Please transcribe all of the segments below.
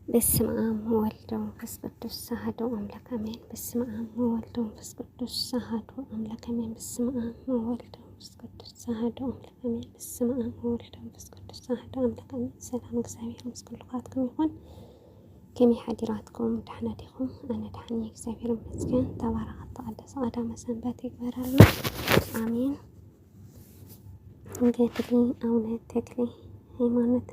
በስመ አብ ወወልድ ወመንፈስ ቅዱስ አሐዱ አምላክ አሜን። በስመ አብ ወወልድ ወመንፈስ ቅዱስ አሐዱ አምላክ አሜን። በስመ አብ ወወልድ ወመንፈስ ቅዱስ አሐዱ አምላክ አሜን። በስመ አብ ወወልድ ወመንፈስ ቅዱስ አሐዱ አምላክ አሜን። ሰላም እግዚአብሔር ምስ ኩልካትኩም ይኹን። ከመይ ሓዲራትኩም ደህና ዲኹም? ኣነ ደህና እግዚአብሔር ይመስገን። ተባረኸ ተቀደሰ ቀዳመ ሰንበት ይግበረልና አሜን። እንግዲህ አቡነ ተክለ ሃይማኖት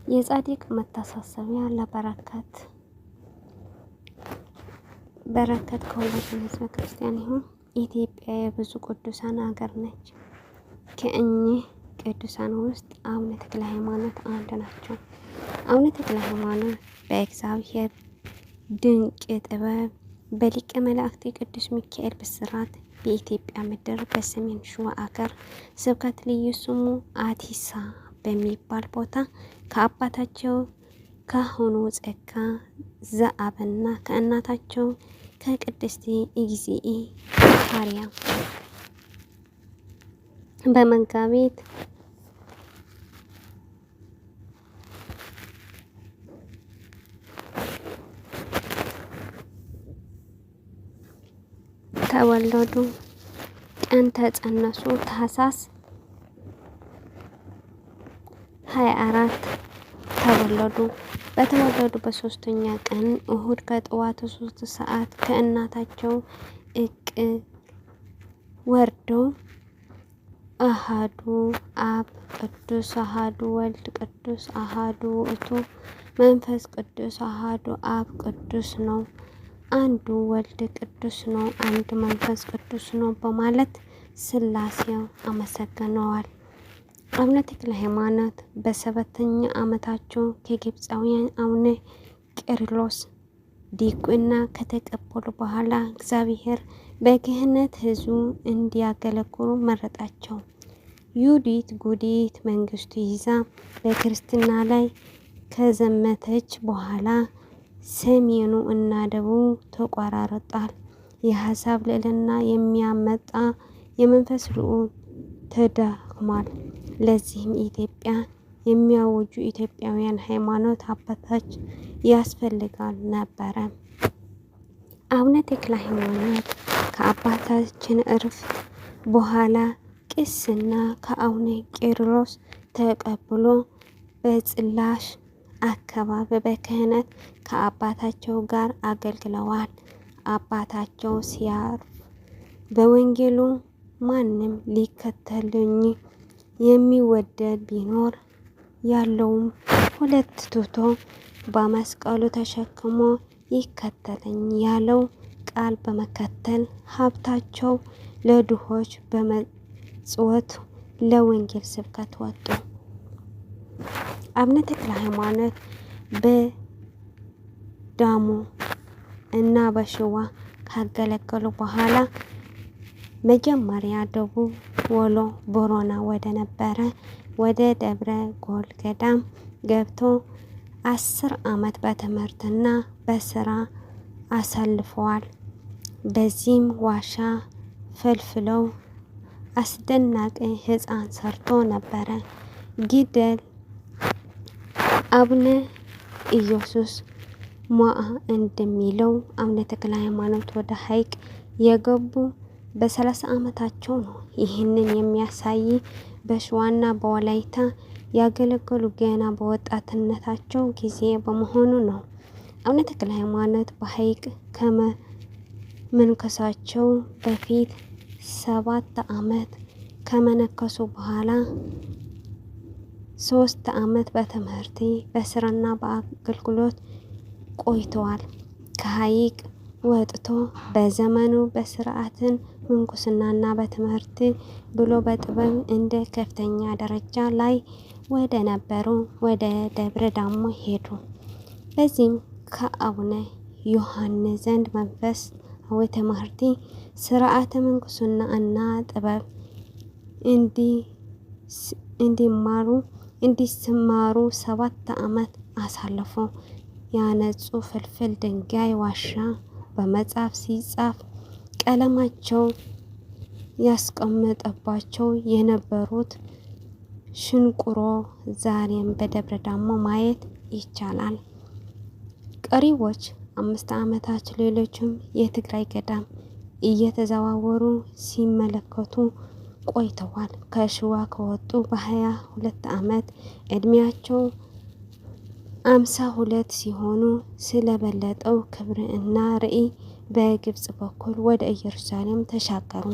የጻድቅ መታሰቢያ ለበረከት ከሁላችን ሕዝበ ክርስቲያን ይሁን። ኢትዮጵያ የብዙ ቅዱሳን ሀገር ነች። ከእኚህ ቅዱሳን ውስጥ አቡነ ተክለ ሃይማኖት አንዱ ናቸው። አቡነ ተክለ ሃይማኖት በእግዚአብሔር ድንቅ ጥበብ በሊቀ መላእክት ቅዱስ ሚካኤል ብስራት በኢትዮጵያ ምድር በሰሜን ሸዋ አገር ስብከት ልዩ ስሙ አቲሳ በሚባል ቦታ ከአባታቸው ካህኑ ጸጋ ዘአብና ከእናታቸው ከቅድስት እግዚእ ማርያም በመጋቢት ተወለዱ። ቀን ተጸነሱ። ታኅሳስ 24 ተወለዱ። በተወለዱ በሶስተኛ ቀን እሁድ ከጠዋቱ 3 ሰዓት ከእናታቸው እቅፍ ወርደው አሃዱ አብ ቅዱስ አሃዱ ወልድ ቅዱስ አሃዱ ውእቱ መንፈስ ቅዱስ አሃዱ አብ ቅዱስ ነው፣ አንዱ ወልድ ቅዱስ ነው፣ አንድ መንፈስ ቅዱስ ነው በማለት ሥላሴው አመሰግነዋል። አቡነ ተክለ ሃይማኖት በሰባተኛ ዓመታቸው ከግብፃውያን አቡነ ቄርሎስ ዲቁና ከተቀበሉ በኋላ እግዚአብሔር በክህነት ሕዝቡ እንዲያገለግሉ መረጣቸው። ዩዲት ጉዲት መንግስቱ ይዛ በክርስትና ላይ ከዘመተች በኋላ ሰሜኑ እና ደቡብ ተቆራርጧል። የሀሳብ ልዕልና የሚያመጣ የመንፈስ ልዑል ተዳክሟል። ለዚህም ኢትዮጵያ የሚያውጁ ኢትዮጵያውያን ሃይማኖት አባቶች ያስፈልጋል ነበረ። አቡነ ተክለ ሃይማኖት ከአባታችን እረፍት በኋላ ቅስና ከአቡነ ቄርሎስ ተቀብሎ በጽላሽ አካባቢ በክህነት ከአባታቸው ጋር አገልግለዋል። አባታቸው ሲያርፍ በወንጌሉ ማንም ሊከተልኝ የሚወደድ ቢኖር ያለውም ሁለት ትቶ በመስቀሉ ተሸክሞ ይከተለኝ ያለው ቃል በመከተል ሀብታቸው ለድሆች በመጽወት ለወንጌል ስብከት ወጡ። አቡነ ተክለ ሃይማኖት በዳሞ እና በሸዋ ካገለገሉ በኋላ መጀመሪያ ደቡብ ወሎ ቦረና ወደ ነበረ ወደ ደብረ ጎል ገዳም ገብቶ 10 ዓመት በትምህርትና በስራ አሳልፈዋል። በዚህም ዋሻ ፈልፍለው አስደናቂ ሕንፃ ሰርቶ ነበረ። ጊደል አቡነ ኢየሱስ ሞዐ እንደሚለው አቡነ ተክለ ሃይማኖት ወደ ሐይቅ የገቡ በ30 ዓመታቸው ነው። ይህንን የሚያሳይ በሸዋና በወላይታ ያገለገሉ ገና በወጣትነታቸው ጊዜ በመሆኑ ነው። አቡነ ተክለ ሃይማኖት በሐይቅ ከመንከሳቸው በፊት 7 ዓመት ከመነከሱ በኋላ 3 ዓመት በትምህርት በስራና በአገልግሎት ቆይተዋል። ከሐይቅ ወጥቶ በዘመኑ በስርዓትን ምንኩስናና በትምህርት ብሎ በጥበብ እንደ ከፍተኛ ደረጃ ላይ ወደ ነበሩ ወደ ደብረ ዳሞ ሄዱ። በዚህም ከአቡነ ዮሐንስ ዘንድ መንፈሳዊ ትምህርት፣ ስርዓተ ምንኩስና እና ጥበብ እንዲማሩ 7 ዓመት አሳለፉ። ያነጹ ፍልፍል ድንጋይ ዋሻ በመጽሐፍ ሲጻፍ ቀለማቸው ያስቀመጠባቸው የነበሩት ሽንቁሮ ዛሬም በደብረ ዳሞ ማየት ይቻላል። ቀሪዎች 5 ዓመታት ሌሎችም የትግራይ ገዳም እየተዘዋወሩ ሲመለከቱ ቆይተዋል። ከሸዋ ከወጡ በ22 ዓመት እድሜያቸው 52 ሲሆኑ ስለበለጠው ክብር እና ራዕይ በግብጽ በኩል ወደ ኢየሩሳሌም ተሻገሩ።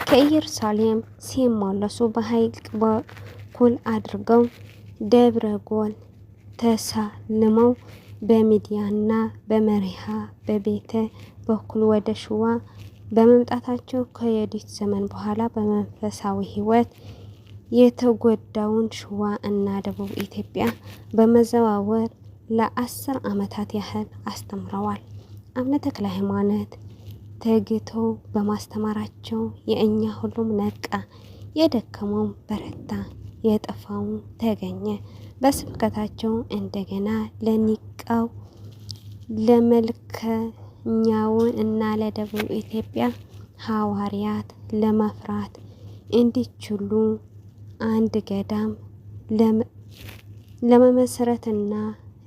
ከኢየሩሳሌም ሲመለሱ በሐይቅ በኩል አድርገው ደብረ ጎል ተሳልመው በሚዲያና በመሪሃ በቤተ በኩል ወደ ሸዋ በመምጣታቸው ከዮዲት ዘመን በኋላ በመንፈሳዊ ሕይወት የተጎዳውን ሸዋ እና ደቡብ ኢትዮጵያ በመዘዋወር ለ10 ዓመታት ያህል አስተምረዋል። አቡነ ተክለ ሃይማኖት ተግተው በማስተማራቸው የእኛ ሁሉም ነቃ፣ የደከመው በረታ፣ የጠፋው ተገኘ። በስብከታቸው እንደገና ለኒቃው ለመልከኛው እና ለደቡብ ኢትዮጵያ ሐዋርያት ለመፍራት እንዲችሉ አንድ ገዳም ለመመስረትና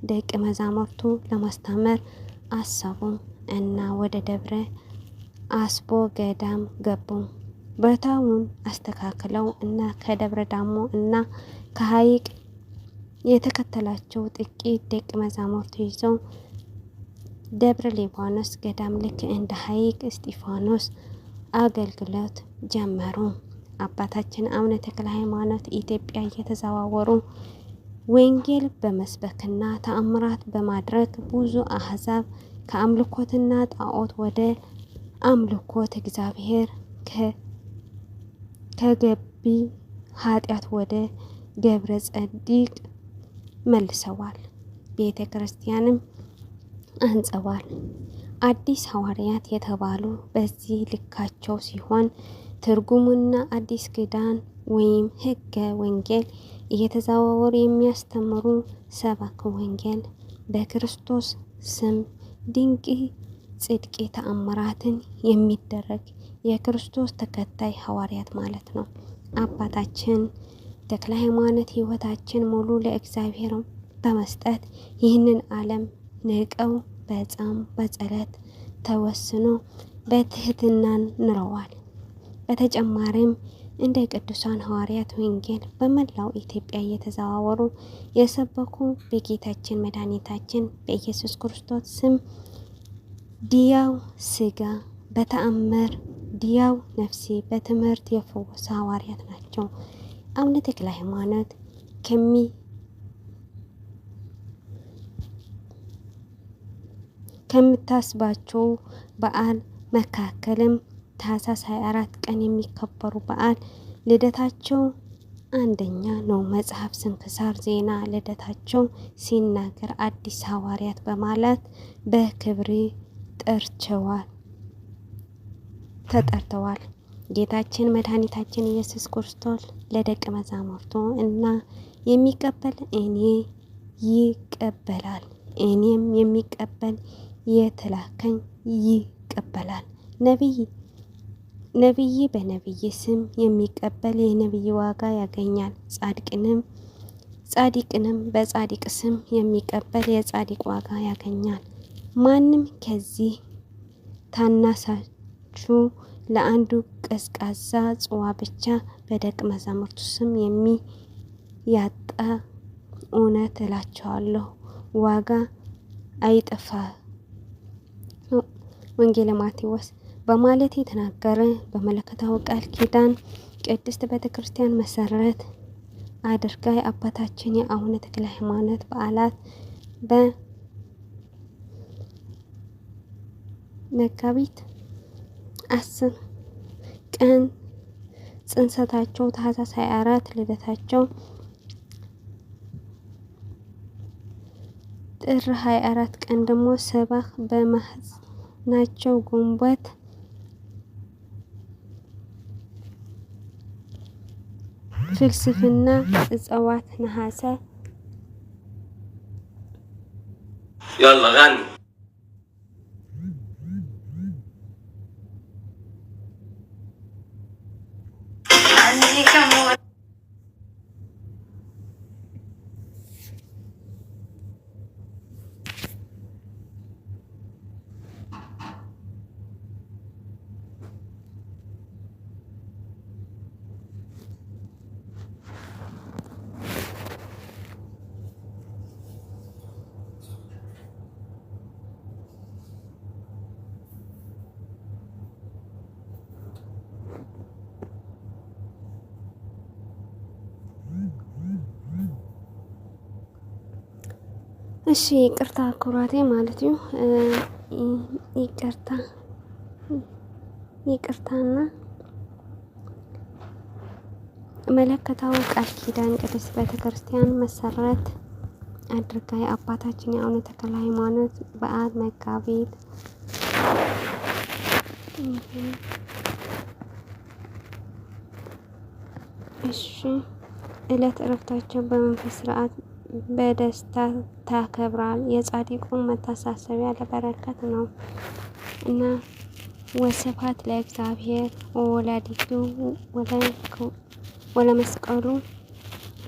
ደቀ መዛሙርቱ ለማስተማር አሰቡ እና ወደ ደብረ አስቦ ገዳም ገቡ። ቦታውን አስተካክለው እና ከደብረ ዳሞ እና ከሐይቅ የተከተላቸው ጥቂት ደቀ መዛሙርት ይዘው ደብረ ሊባኖስ ገዳም ልክ እንደ ሐይቅ እስጢፋኖስ አገልግሎት ጀመሩ። አባታችን አቡነ ተክለ ሃይማኖት ኢትዮጵያ እየተዘዋወሩ ወንጌል በመስበክና ተአምራት በማድረግ ብዙ አሕዛብ ከአምልኮትና ጣዖት ወደ አምልኮት እግዚአብሔር ከገቢ ኃጢአት ወደ ገብረ ጸዲቅ መልሰዋል። ቤተ ክርስቲያንም አንጸዋል። አዲስ ሐዋርያት የተባሉ በዚህ ልካቸው ሲሆን ትርጉሙና አዲስ ኪዳን ወይም ሕገ ወንጌል እየተዘዋወሩ የሚያስተምሩ ሰባክ ወንጌል በክርስቶስ ስም ድንቅ ጽድቅ ተአምራትን የሚደረግ የክርስቶስ ተከታይ ሐዋርያት ማለት ነው። አባታችን ተክለ ሃይማኖት ሕይወታችን ሙሉ ለእግዚአብሔር በመስጠት ይህንን ዓለም ንቀው በጾም በጸሎት ተወስኖ በትህትናን ኑረዋል። በተጨማሪም እንደ ቅዱሳን ሐዋርያት ወንጌል በመላው ኢትዮጵያ እየተዘዋወሩ የሰበኩ በጌታችን መድኃኒታችን በኢየሱስ ክርስቶስ ስም ዲያው ስጋ በተአምር ዲያው ነፍሴ በትምህርት የፈወሱ ሐዋርያት ናቸው። አቡነ ተክለ ሃይማኖት ከምታስባቸው በዓል መካከልም ታኅሳስ 24 ቀን የሚከበሩ በዓል ልደታቸው አንደኛ ነው። መጽሐፍ ስንክሳር ዜና ልደታቸው ሲናገር አዲስ ሐዋርያት በማለት በክብር ተጠርተዋል። ጌታችን መድኃኒታችን ኢየሱስ ክርስቶስ ለደቀ መዛሙርቱ እና የሚቀበል እኔ ይቀበላል፣ እኔም የሚቀበል የተላከኝ ይቀበላል። ነቢይ በነቢይ ስም የሚቀበል የነቢይ ዋጋ ያገኛል። ጻድቅንም በጻድቅ ስም የሚቀበል የጻድቅ ዋጋ ያገኛል። ማንም ከዚህ ታናሳችሁ ለአንዱ ቀዝቃዛ ጽዋ ብቻ በደቀ መዛሙርቱ ስም የሚያጣ እውነት እላችኋለሁ ዋጋ አይጠፋ ወንጌለ ማቴዎስ በማለት የተናገረ በመለኮታዊ ቃል ኪዳን ቅድስት ቤተ ክርስቲያን መሰረት አድርጋ የአባታችን የአቡነ ተክለ ሃይማኖት በዓላት በመጋቢት 10 ቀን ጽንሰታቸው፣ ታኅሳስ 24 ልደታቸው፣ ጥር 24 ቀን ደግሞ ሰባህ በማህፀናቸው፣ ግንቦት ፍልስፍና እጽዋት፣ ነሐሴ يلا غني እሺ ይቅርታ ኩራቴ ማለት ነው። ይቅርታና መለከታዊ ቃል ኪዳን ቅድስት ቤተክርስቲያን መሰረት አድርጋ የአባታችን የአቡነ ተክለ ሃይማኖት በዓል መጋቢት ዕለት ዕረፍታቸው በመንፈስ ስርዓት በደስታ ታከብራል። የጻድቁ መታሰቢያ ለበረከት ነው እና ወስብሐት ለእግዚአብሔር ወወላዲቱ ወለመስቀሉ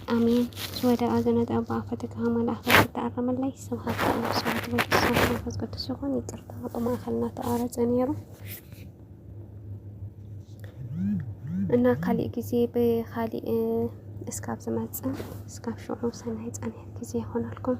አሜን። ወደ አዘነ ጠባ ፈትካ መላእክት ተአረመላይ ስብሐት መንፈስ ቅዱስ ሲሆን ይቅርታ በማእከልና ተአረጸ ነይሩ እና ካሊእ ጊዜ ብካሊእ እስካብ ዝመጽእ እስካብ ሽዑ ሰናይ ጸኒሕ ጊዜ ይሆነልኩም።